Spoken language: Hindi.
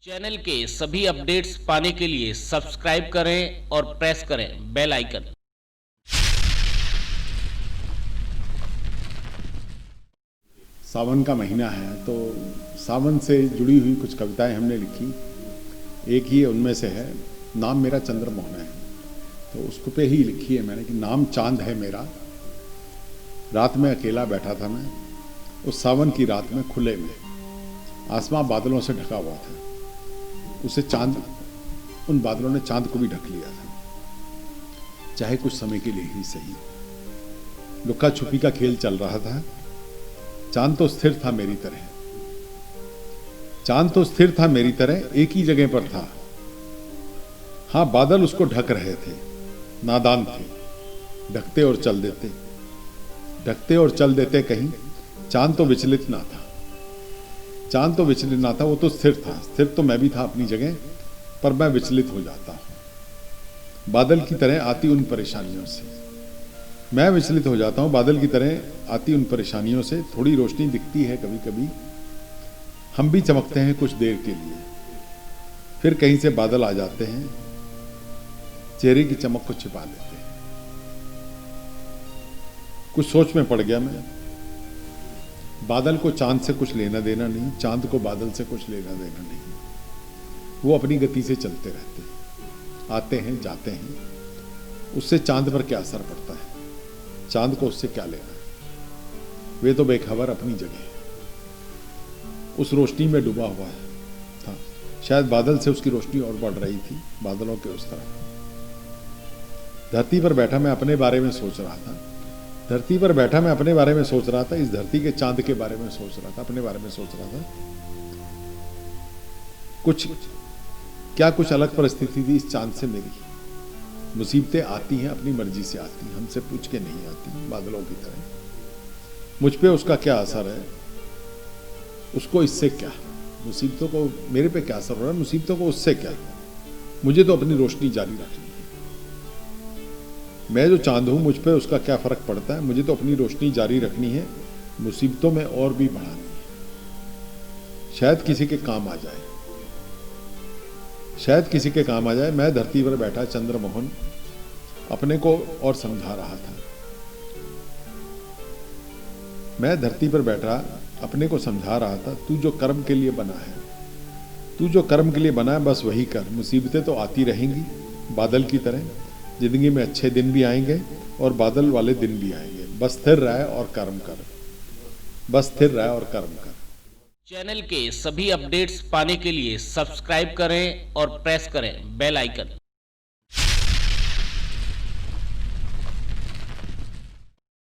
चैनल के सभी अपडेट्स पाने के लिए सब्सक्राइब करें और प्रेस करें बेल आइकन। सावन का महीना है तो सावन से जुड़ी हुई कुछ कविताएं हमने लिखी। एक ही उनमें से है, नाम मेरा चंद्रमोहन है, तो उसको पे ही लिखी है मैंने कि नाम चांद है मेरा। रात में अकेला बैठा था मैं, उस सावन की रात में खुले में, आसमां बादलों से ढका हुआ था, उसे चांद, उन बादलों ने चांद को भी ढक लिया था, चाहे कुछ समय के लिए ही सही। लुक्का छुपी का खेल चल रहा था, चांद तो स्थिर था मेरी तरह, चांद तो स्थिर था मेरी तरह, एक ही जगह पर था। हां, बादल उसको ढक रहे थे, नादान थे, ढकते और चल देते, ढकते और चल देते कहीं। चांद तो विचलित ना था, चांद तो विचलित ना था, वो तो स्थिर था। स्थिर तो मैं भी था अपनी जगह, पर मैं विचलित हो जाता हूं बादल की तरह आती उन परेशानियों से। मैं विचलित हो जाता हूं बादल की तरह आती उन परेशानियों से। थोड़ी रोशनी दिखती है कभी कभी, हम भी चमकते हैं कुछ देर के लिए, फिर कहीं से बादल आ जाते हैं, चेहरे की चमक को छिपा लेते हैं। कुछ सोच में पड़ गया मैं। बादल को चांद से कुछ लेना देना नहीं, चांद को बादल से कुछ लेना देना नहीं। वो अपनी गति से चलते रहते हैं, आते हैं जाते हैं। उससे चांद पर क्या असर पड़ता है, चांद को उससे क्या लेना है। वे तो बेखबर अपनी जगह उस रोशनी में डूबा हुआ है था। शायद बादल से उसकी रोशनी और बढ़ रही थी, बादलों के उस तरफ। धरती पर बैठा मैं अपने बारे में सोच रहा था, धरती पर बैठा मैं अपने बारे में सोच रहा था, इस धरती के चांद के बारे में सोच रहा था, अपने बारे में सोच रहा था। कुछ अलग परिस्थिति थी इस चांद से मेरी। मुसीबतें आती हैं अपनी मर्जी से आती हैं, हमसे पूछ के नहीं आती, बादलों की तरह। मुझ पे उसका क्या असर है, उसको इससे क्या। मुसीबतों को मेरे पे क्या असर हो रहा है, मुसीबतों को उससे क्या। मुझे तो अपनी रोशनी जारी रखनी है। मैं जो चांद हूं, मुझ पे उसका क्या फर्क पड़ता है। मुझे तो अपनी रोशनी जारी रखनी है, मुसीबतों में और भी बढ़ानी है। शायद किसी के काम आ जाए, शायद किसी के काम आ जाए। मैं धरती पर बैठा चंद्रमोहन अपने को और समझा रहा था। मैं धरती पर बैठा अपने को समझा रहा था, तू जो कर्म के लिए बना है, तू जो कर्म के लिए बना है बस वही कर। मुसीबतें तो आती रहेंगी बादल की तरह, जिंदगी में अच्छे दिन भी आएंगे और बादल वाले दिन भी आएंगे। बस स्थिर रहे और कर्म कर, बस स्थिर रहे और कर्म कर। चैनल के सभी अपडेट्स पाने के लिए सब्सक्राइब करें और प्रेस करें बेल आइकन।